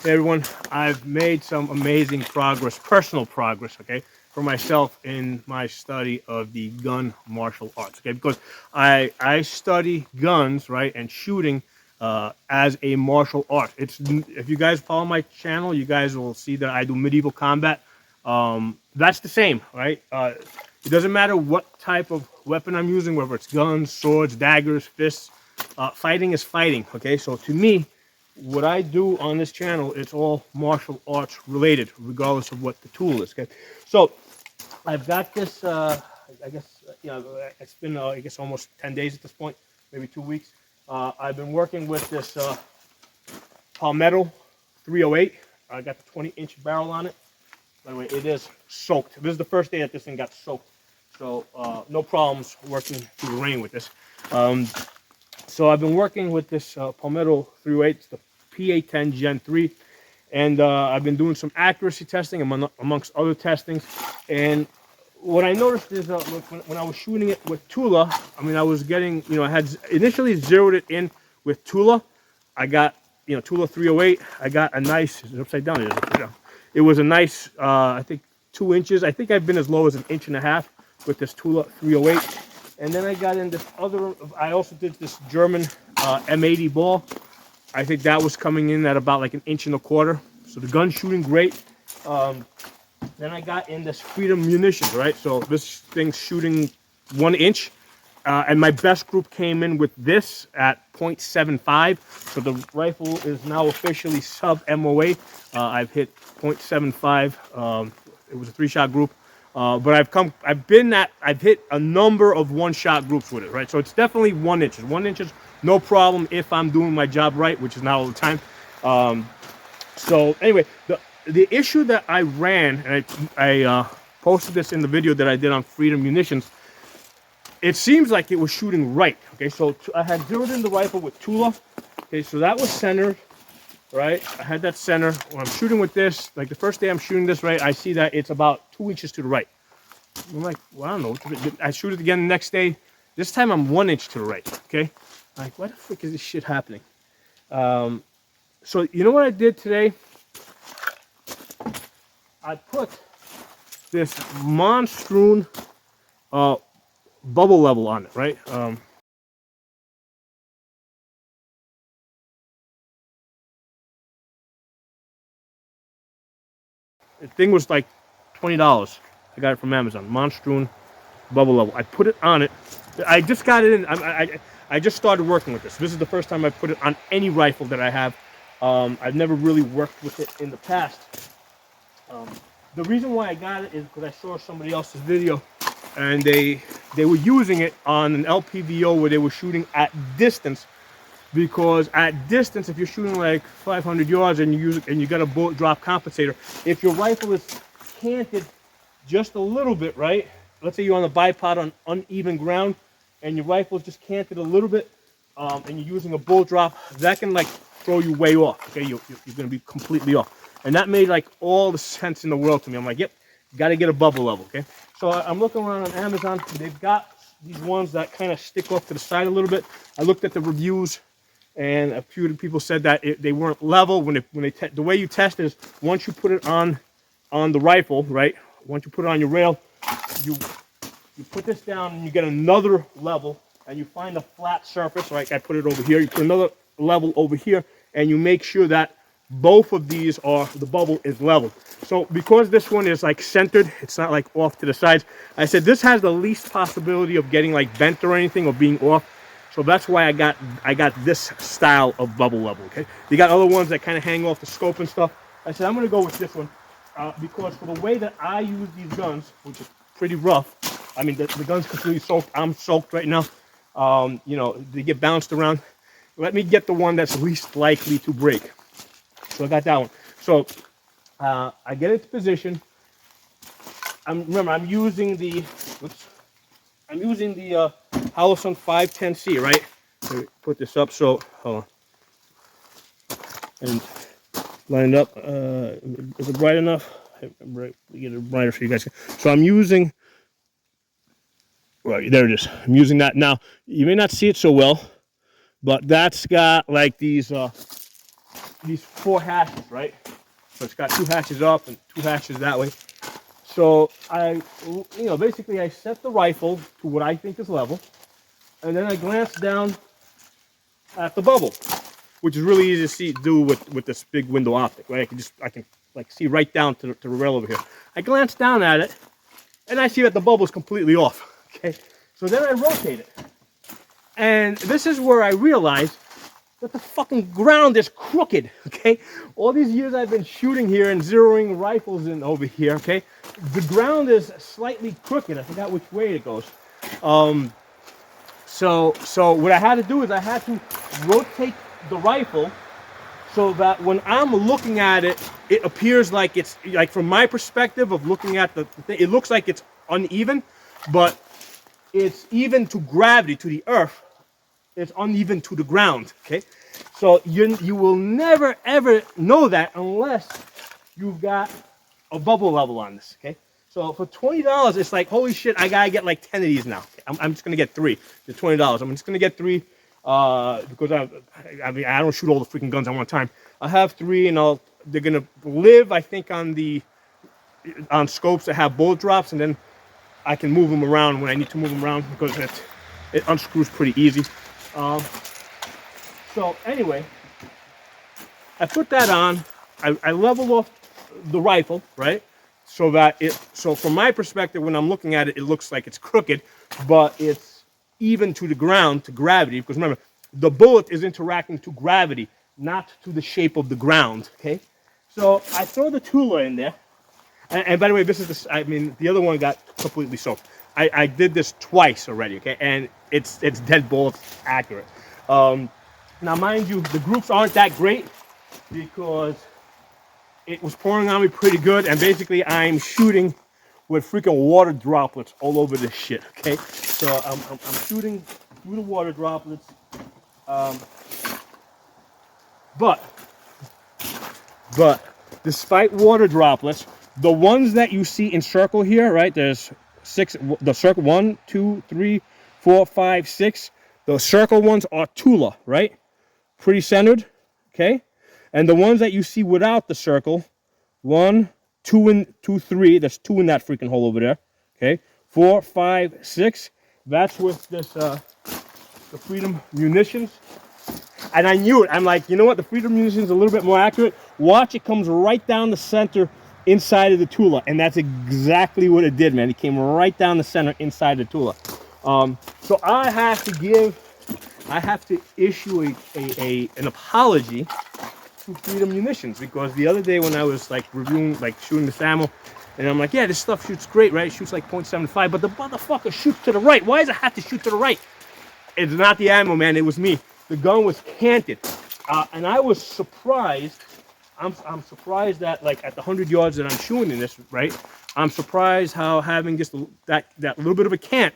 Hey everyone, I've made some amazing progress, personal progress, okay, for myself in my study of the gun martial arts, okay, because I study guns, right, and shooting as a martial art. It's, if you guys follow my channel, you guys will see that I do medieval combat. That's the same, right? It doesn't matter what type of weapon I'm using, whether it's guns, swords, daggers, fists. Fighting is fighting, okay? So to me, what I do on this channel, it's all martial arts related, regardless of what the tool is, okay? So I've got this, I guess, it's been, I guess, almost 10 days at this point, maybe 2 weeks. I've been working with this Palmetto 308. I got the 20-inch barrel on it. By the way, it is soaked. This is the first day that this thing got soaked. So no problems working through the rain with this. So I've been working with this Palmetto 308, it's the AR-10 Gen 3, and I've been doing some accuracy testing amongst other testings. And what I noticed is when I was shooting it with Tula, I mean, I was getting, I had initially zeroed it in with Tula. I got, Tula 308. I got a nice, it's upside down. It was a nice, I think 2 inches. I think I've been as low as 1.5 inches with this Tula 308. And then I got in this other, I also did this German M80 ball. I think that was coming in at about like 1.25 inches. So the gun's shooting great. Then I got in this Freedom munitions, right? So this thing's shooting 1 inch. And my best group came in with this at 0.75. So the rifle is now officially sub MOA. I've hit 0.75. It was a 3-shot group. But I've hit a number of 1-shot groups with it, right? So it's definitely 1 inch. 1 inch is no problem if I'm doing my job right, which is not all the time. So anyway, the issue that I ran, and I posted this in the video that I did on Freedom Munitions, it seems like it was shooting right, okay? So I had zeroed in the rifle with Tula, okay? So that was centered, right? I had that center. When I'm shooting with this, like the first day I'm shooting this, right, I see that it's about 2 inches to the right. I'm like, well, I don't know. I shoot it again the next day. This time I'm 1 inch to the right, okay? I'm like, why the frick is this shit happening? So you know what I did today? I put this Monstrum Bubble-Level on it, right? The thing was like $20. I got it from Amazon. Monstrum Bubble-Level. I put it on it. I just got it in. I just started working with this. This is the first time I put it on any rifle that I have. I've never really worked with it in the past. The reason why I got it is because I saw somebody else's video, and they were using it on an LPVO where they were shooting at distance. Because at distance, if you're shooting like 500 yards and you got a bullet drop compensator, if your rifle is canted just a little bit, right? Let's say you're on a bipod on uneven ground, and your rifle is just canted a little bit, and you're using a bullet drop, that can like throw you way off. Okay, you're going to be completely off, and that made like all the sense in the world to me. I'm like, yep, got to get a bubble level. Okay, so I'm looking around on Amazon. They've got these ones that kind of stick off to the side a little bit. I looked at the reviews, and a few people said that they weren't level. The way you test is once you put it on the rifle, right? Once you put it on your rail, you put this down and you get another level, and you find a flat surface. Like I put it over here. You put another level over here, and you make sure that both of these the bubble is level. So because this one is like centered, it's not like off to the sides. I said this has the least possibility of getting like bent or anything or being off. So that's why I got this style of bubble level, okay? You got other ones that kind of hang off the scope and stuff. I said, I'm going to go with this one because for the way that I use these guns, which is pretty rough, I mean, the gun's completely soaked. I'm soaked right now. They get bounced around. Let me get the one that's least likely to break. So I got that one. So I get it to position. Remember, I'm using the Holosun 510C, right? Let me put this up so, hold on. And line it up. Is it bright enough? Get it brighter so you guys can. So I'm using, right, there it is. I'm using that. Now, you may not see it so well, but that's got like these these 4 hashes, right? So it's got 2 hashes up and 2 hashes that way. So basically I set the rifle to what I think is level, and then I glance down at the bubble, which is really easy to do with this big window optic, right? I can like see right down to the rail over here. I glance down at it, and I see that the bubble is completely off. Okay, so then I rotate it, and this is where I realize that the fucking ground is crooked. Okay, all these years I've been shooting here and zeroing rifles in over here. Okay, the ground is slightly crooked. I forgot which way it goes. So what I had to do is I had to rotate the rifle so that when I'm looking at it, it appears like it's, like from my perspective of looking at the thing, it looks like it's uneven, but it's even to gravity, to the earth. It's uneven to the ground, okay? So you will never, ever know that unless you've got a bubble level on this, okay? So for $20, it's like, holy shit, I gotta get like 10 of these now. I'm just gonna get 3. The $20. I'm just gonna get 3 because I mean I don't shoot all the freaking guns at one time. I have 3, and they're gonna live, I think, on scopes that have bullet drops, and then I can move them around when I need to move them around because it unscrews pretty easy. So anyway, I put that on. I level off the rifle, right? So from my perspective, when I'm looking at it, it looks like it's crooked, but it's even to the ground, to gravity, because remember, the bullet is interacting to gravity, not to the shape of the ground, okay? So I throw the Tula in there, and by the way, the other one got completely soaked. I did this twice already, okay? And it's dead bullet accurate. Now, mind you, the groups aren't that great because it was pouring on me pretty good, and basically I'm shooting with freaking water droplets all over this shit, okay? So I'm shooting through the water droplets, but despite water droplets, the ones that you see in circle here, right, there's 6, the circle, 1, 2, 3, 4, 5, 6, the circle ones are Tula, right? Pretty centered, okay? And the ones that you see without the circle, 1, 2, 3. There's 2 in that freaking hole over there. Okay, 4, 5, 6. That's with this the Freedom munitions. And I knew it. I'm like, you know what? The Freedom munitions is a little bit more accurate. Watch, it comes right down the center inside of the Tula, and that's exactly what it did, man. It came right down the center inside the Tula. So I have to issue an apology to Freedom Munitions, because the other day when I was like reviewing, like shooting this ammo, and I'm like, yeah, this stuff shoots great, right? It shoots like .75, but the motherfucker shoots to the right. Why does it have to shoot to the right? It's not the ammo, man. It was me. The gun was canted, and I was surprised. I'm surprised that, like, at the 100 yards that I'm shooting in this, right? I'm surprised how having just that little bit of a cant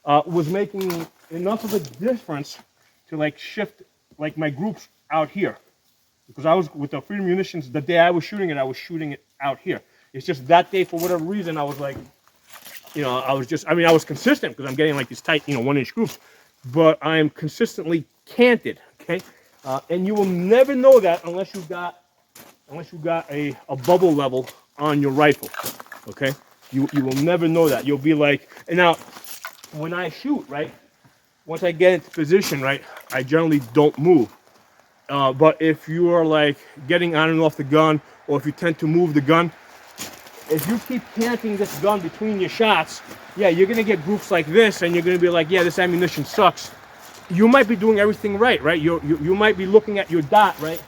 was making enough of a difference to like shift like my groups out here. Because I was with the Freedom Munitions, the day I was shooting it out here. It's just that day, for whatever reason, I was like, I was consistent because I'm getting like these tight, 1-inch groups, but I'm consistently canted, okay? And you will never know that unless you got a bubble level on your rifle, okay? You will never know that. You'll be like, and now, when I shoot, right, once I get into position, right, I generally don't move. But if you are like getting on and off the gun, or if you tend to move the gun, if you keep canting this gun between your shots, yeah, you're gonna get groups like this, and you're gonna be like, yeah, this ammunition sucks. You might be doing everything right, right? You might be looking at your dot, right?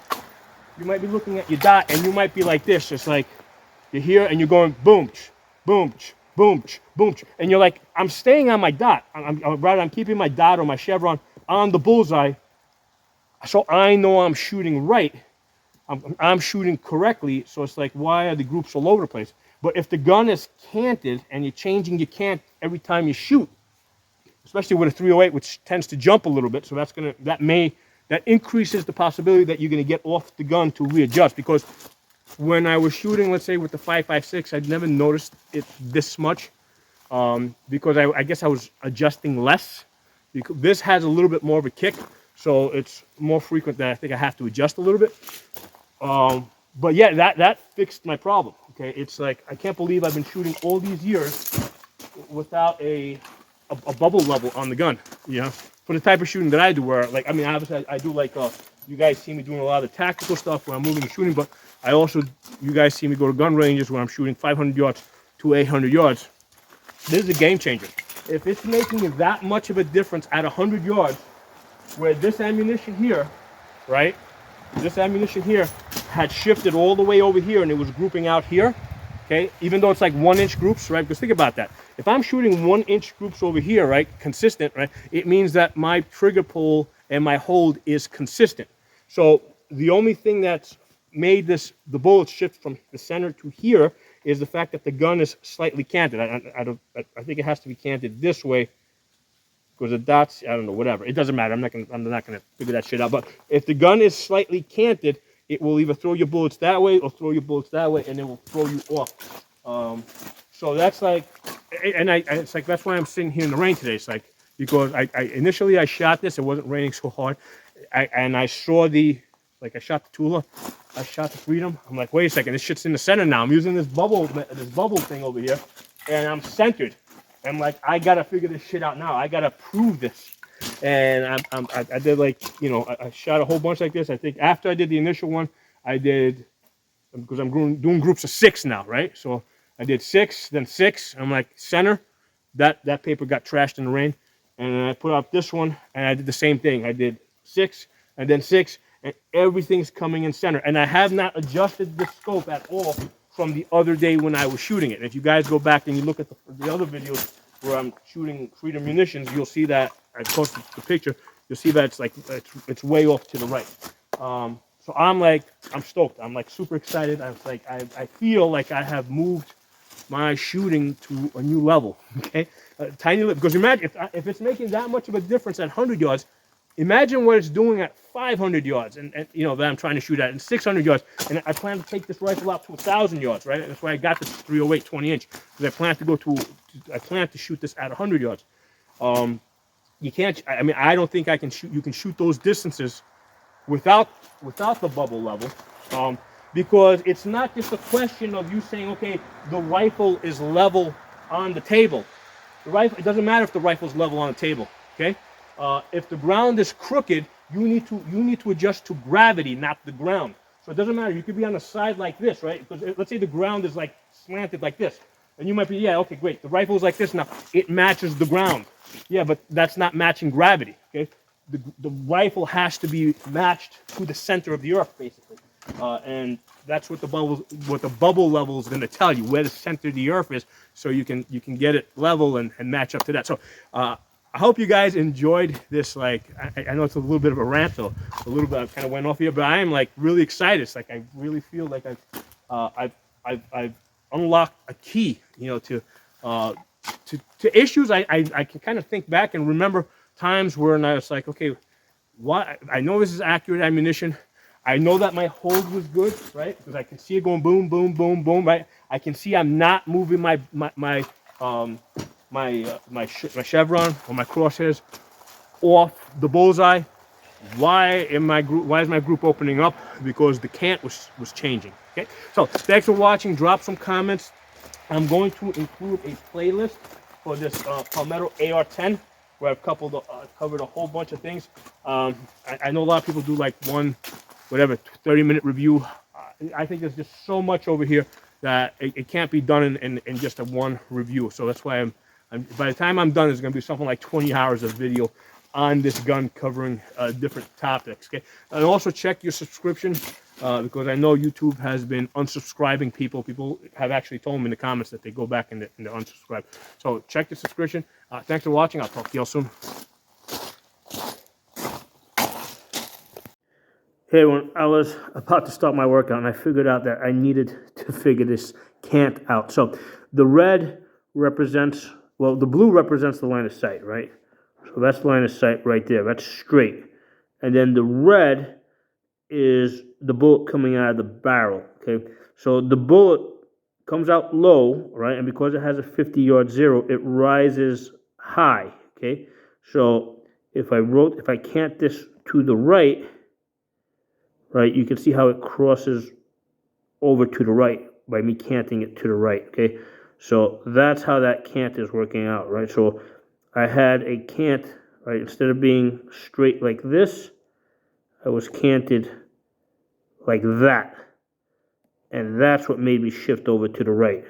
You might be looking at your dot, and you might be like this, just like you're here, and you're going boom, boom, boom, boom, and you're like, I'm staying on my dot. I'm keeping my dot or my chevron on the bullseye. So I know I'm shooting right. I'm shooting correctly. So it's like, why are the groups all over the place? But if the gun is canted and you're changing your cant every time you shoot, especially with a 308, which tends to jump a little bit, so that increases the possibility that you're gonna get off the gun to readjust. Because when I was shooting, let's say with the 5.56, I'd never noticed it this much, because I guess I was adjusting less. Because this has a little bit more of a kick. So it's more frequent that I think I have to adjust a little bit. But yeah, that fixed my problem. Okay, it's like I can't believe I've been shooting all these years without a bubble level on the gun. You know, for the type of shooting that I do, where like I mean, obviously I do like you guys see me doing a lot of the tactical stuff where I'm moving and shooting, but I also you guys see me go to gun ranges where I'm shooting 500 yards to 800 yards. This is a game changer. If it's making that much of a difference at 100 yards, where this ammunition here, right? This ammunition here had shifted all the way over here and it was grouping out here, okay? Even though it's like 1-inch groups, right? Because think about that. If I'm shooting 1-inch groups over here, right, consistent, right, it means that my trigger pull and my hold is consistent. So the only thing that's made the bullet shift from the center to here is the fact that the gun is slightly canted. I think it has to be canted this way because the dots, I don't know, whatever. It doesn't matter. I'm not gonna figure that shit out. But if the gun is slightly canted, it will either throw your bullets that way or throw your bullets that way, and it will throw you off. So that's like, and it's like that's why I'm sitting here in the rain today. It's like because I initially I shot this. It wasn't raining so hard, and I saw I shot the Tula, I shot the Freedom. I'm like, wait a second, this shit's in the center now. I'm using this bubble thing over here, and I'm centered. I'm like, I gotta figure this shit out now. I gotta prove this. And I did like, you know, I shot a whole bunch like this. I think after I did the initial one, I did, because I'm doing groups of 6 now, right? So I did 6, then 6. I'm like, center. That paper got trashed in the rain. And then I put up this one, and I did the same thing. I did 6, and then 6, and everything's coming in center. And I have not adjusted the scope at all from the other day when I was shooting it. And if you guys go back and you look at the other videos where I'm shooting Freedom munitions, you'll see that I posted the picture. You'll see that it's like it's way off to the right. So I'm stoked. I'm like super excited. I feel like I have moved my shooting to a new level. Okay, tiny level. Because imagine if it's making that much of a difference at 100 yards. Imagine what it's doing at 500 yards, and you know that I'm trying to shoot at, and 600 yards, and I plan to take this rifle out to 1,000 yards, right? That's why I got this 308 20-inch, because I plan to shoot this at 100 yards. You can't. I mean, I don't think I can shoot. You can shoot those distances without the bubble level, because it's not just a question of you saying, okay, the rifle is level on the table. The rifle. It doesn't matter if the rifle is level on the table. Okay. If the ground is crooked, you need to adjust to gravity, not the ground. So it doesn't matter. You could be on the side like this, right? Because let's say the ground is like slanted like this, and you might be, yeah, okay, great. The rifle is like this now. It matches the ground. Yeah, but that's not matching gravity. Okay, the rifle has to be matched to the center of the earth, basically, and that's what the bubble level is going to tell you, where the center of the earth is, so you can get it level and match up to that. So. I hope you guys enjoyed this. Like, I know it's a little bit of a rant, so a little bit I kind of went off here, but I am like really excited. It's like I really feel like I've unlocked a key, you know, to issues. I can kind of think back and remember times where I was like, okay, why? I know this is accurate ammunition. I know that my hold was good, right? Because I can see it going boom, boom, boom, boom, right? I can see I'm not moving my chevron or my crosshairs off the bullseye. Why is my group opening up? Because the cant was changing. Okay, so thanks for watching. Drop some comments. I'm going to include a playlist for this Palmetto AR-10 where I've covered a whole bunch of things. I know a lot of people do like 30-minute review. I think there's just so much over here that it can't be done in just a one review. So that's why by the time I'm done, there's going to be something like 20 hours of video on this gun covering different topics. Okay, and also check your subscription because I know YouTube has been unsubscribing people. People have actually told me in the comments that they go back and they unsubscribe. So check the subscription. Thanks for watching. I'll talk to y'all soon. Hey everyone, I was about to start my workout and I figured out that I needed to figure this cant out. So the red represents, well, the blue represents the line of sight, right? So that's the line of sight right there. That's straight. And then the red is the bullet coming out of the barrel, okay? So the bullet comes out low, right? And because it has a 50-yard zero, it rises high, okay? So if I cant this to the right, right? You can see how it crosses over to the right by me canting it to the right, okay? So that's how that cant is working out, right? So I had a cant, right? Instead of being straight like this, I was canted like that. And that's what made me shift over to the right.